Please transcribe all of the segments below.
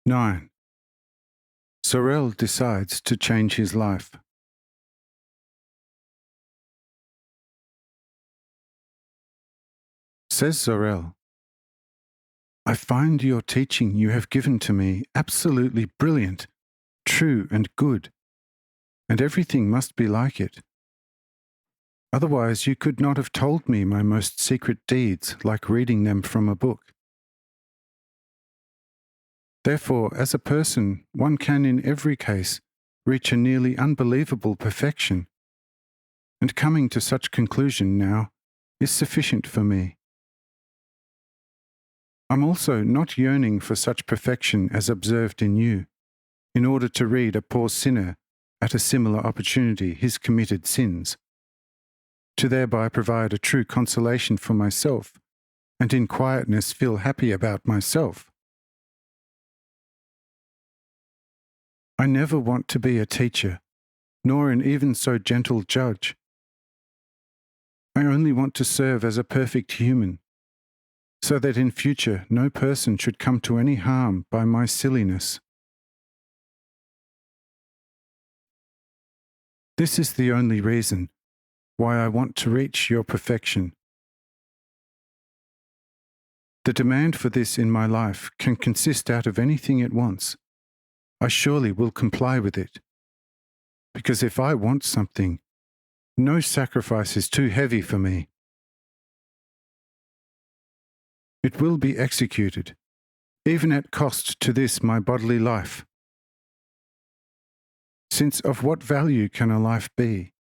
9. Sorel decides to change his life. Says Sorel, I find your teaching you have given to me absolutely brilliant, true and good, and everything must be like it. Otherwise you could not have told me my most secret deeds like reading them from a book. Therefore, as a person, one can in every case reach a nearly unbelievable perfection, and coming to such conclusion now is sufficient for me. I'm also not yearning for such perfection as observed in you, in order to read a poor sinner at a similar opportunity his committed sins, to thereby provide a true consolation for myself, and in quietness feel happy about myself. I never want to be a teacher, nor an even so gentle judge. I only want to serve as a perfect human, so that in future no person should come to any harm by my silliness. This is the only reason why I want to reach your perfection. The demand for this in my life can consist out of anything it wants. I surely will comply with it, because if I want something, no sacrifice is too heavy for me. It will be executed, even at cost to this my bodily life. Since of what value can a life be,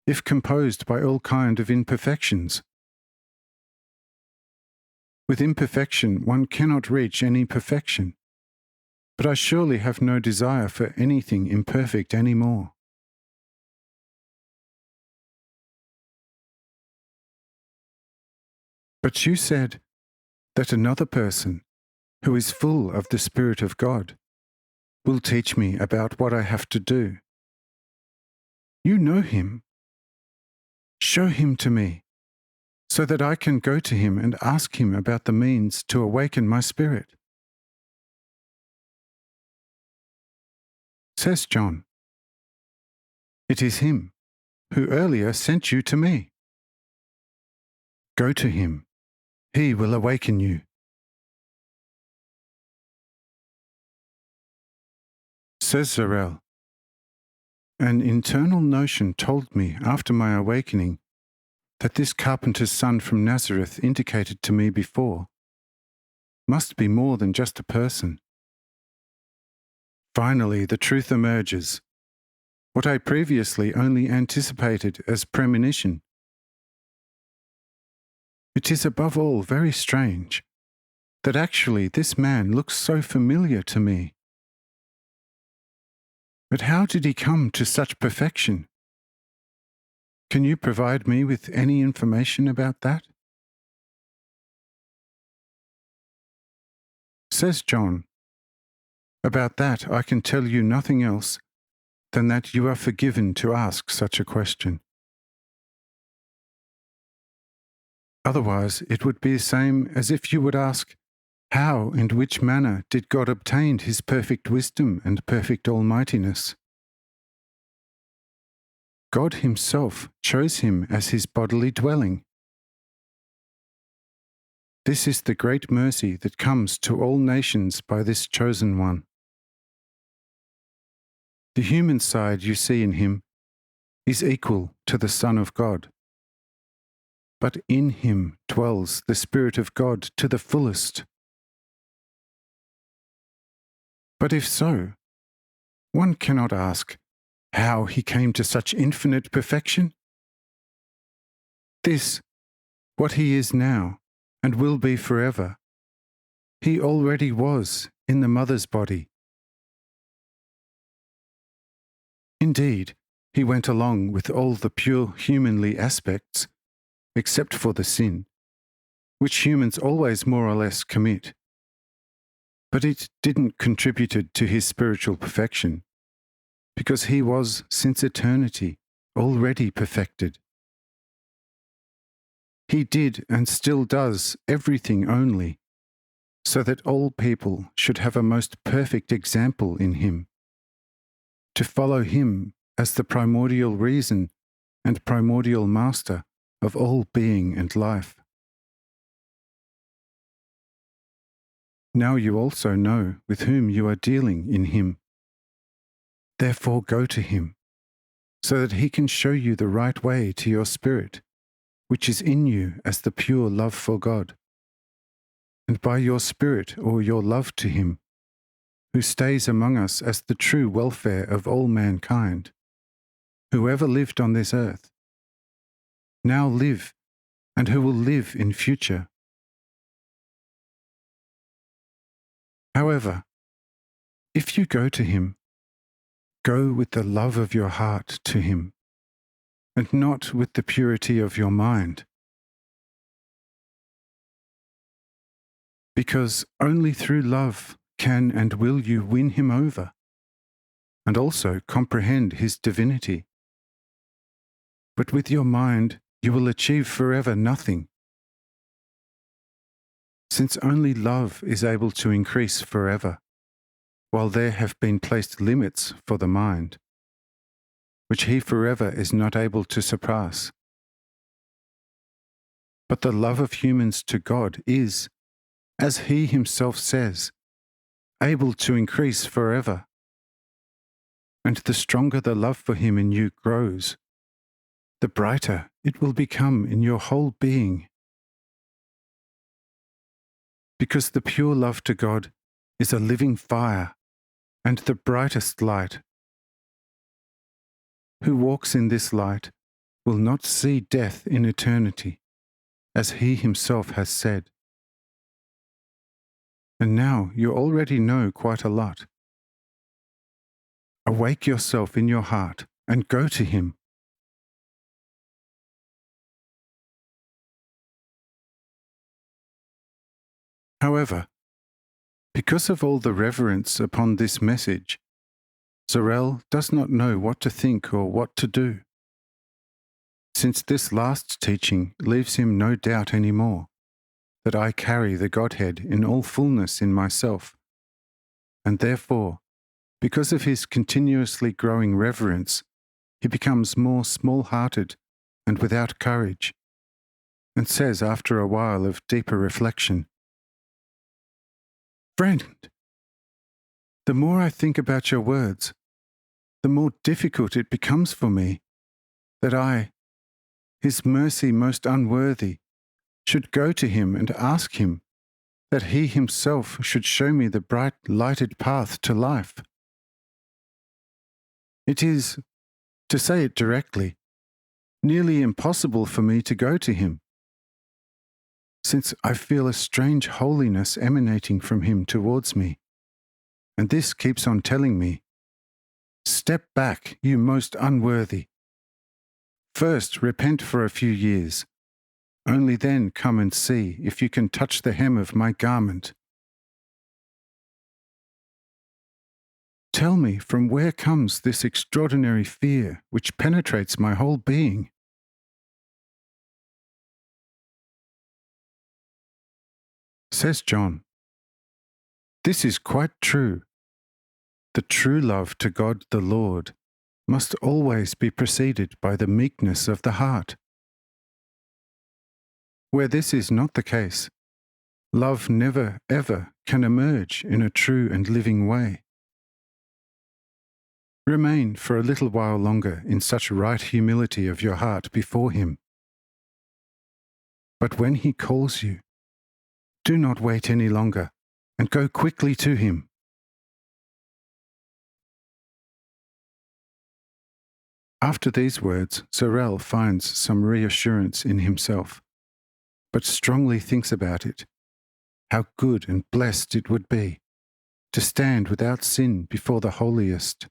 if composed by all kind of imperfections? With imperfection one cannot reach any perfection, but I surely have no desire for anything imperfect any more. But you said that another person, who is full of the Spirit of God, will teach me about what I have to do. You know him. Show him to me, so that I can go to him and ask him about the means to awaken my spirit. Says John, it is him who earlier sent you to me. Go to him. He will awaken you. Says Sorel, an internal notion told me after my awakening that this carpenter's son from Nazareth indicated to me before must be more than just a person. Finally, the truth emerges, what I previously only anticipated as premonition. It is above all very strange that actually this man looks so familiar to me. But how did he come to such perfection? Can you provide me with any information about that? Says John, about that I can tell you nothing else than that you are forgiven to ask such a question. Otherwise, it would be the same as if you would ask, how and which manner did God obtain his perfect wisdom and perfect almightiness? God himself chose him as his bodily dwelling. This is the great mercy that comes to all nations by this chosen one. The human side you see in him is equal to the Son of God. But in him dwells the Spirit of God to the fullest. But if so, one cannot ask how he came to such infinite perfection. This, what he is now and will be forever, he already was in the mother's body. Indeed, he went along with all the pure humanly aspects, except for the sin, which humans always more or less commit. But it didn't contribute to his spiritual perfection, because he was, since eternity, already perfected. He did and still does everything only so that all people should have a most perfect example in him, to follow him as the primordial reason and primordial master of all being and life. Now you also know with whom you are dealing in him. Therefore go to him, so that he can show you the right way to your spirit, which is in you as the pure love for God. And by your spirit or your love to him, who stays among us as the true welfare of all mankind, who ever lived on this earth, now live, and who will live in future. However, if you go to him, go with the love of your heart to him, and not with the purity of your mind. Because only through love can and will you win him over, and also comprehend his divinity. But with your mind you will achieve forever nothing, since only love is able to increase forever, while there have been placed limits for the mind, which he forever is not able to surpass. But the love of humans to God is, as he himself says, able to increase forever. And the stronger the love for him in you grows, the brighter it will become in your whole being. Because the pure love to God is a living fire and the brightest light. Who walks in this light will not see death in eternity, as he himself has said. And now you already know quite a lot. Awake yourself in your heart and go to him. However, because of all the reverence upon this message, Sorel does not know what to think or what to do, since this last teaching leaves him no doubt any more that I carry the Godhead in all fullness in myself, and therefore, because of his continuously growing reverence, he becomes more small-hearted and without courage, and says after a while of deeper reflection, "Friend, the more I think about your words, the more difficult it becomes for me that I, his mercy most unworthy, should go to him and ask him that he himself should show me the bright lighted path to life. It is, to say it directly, nearly impossible for me to go to him, since I feel a strange holiness emanating from him towards me, and this keeps on telling me, 'Step back, you most unworthy. First repent for a few years, only then come and see if you can touch the hem of my garment.' Tell me from where comes this extraordinary fear which penetrates my whole being?" Says John, "This is quite true. The true love to God the Lord must always be preceded by the meekness of the heart. Where this is not the case, love never ever can emerge in a true and living way. Remain for a little while longer in such right humility of your heart before him. But when he calls you, do not wait any longer, and go quickly to him." After these words, Sorel finds some reassurance in himself, but strongly thinks about it, how good and blessed it would be to stand without sin before the holiest,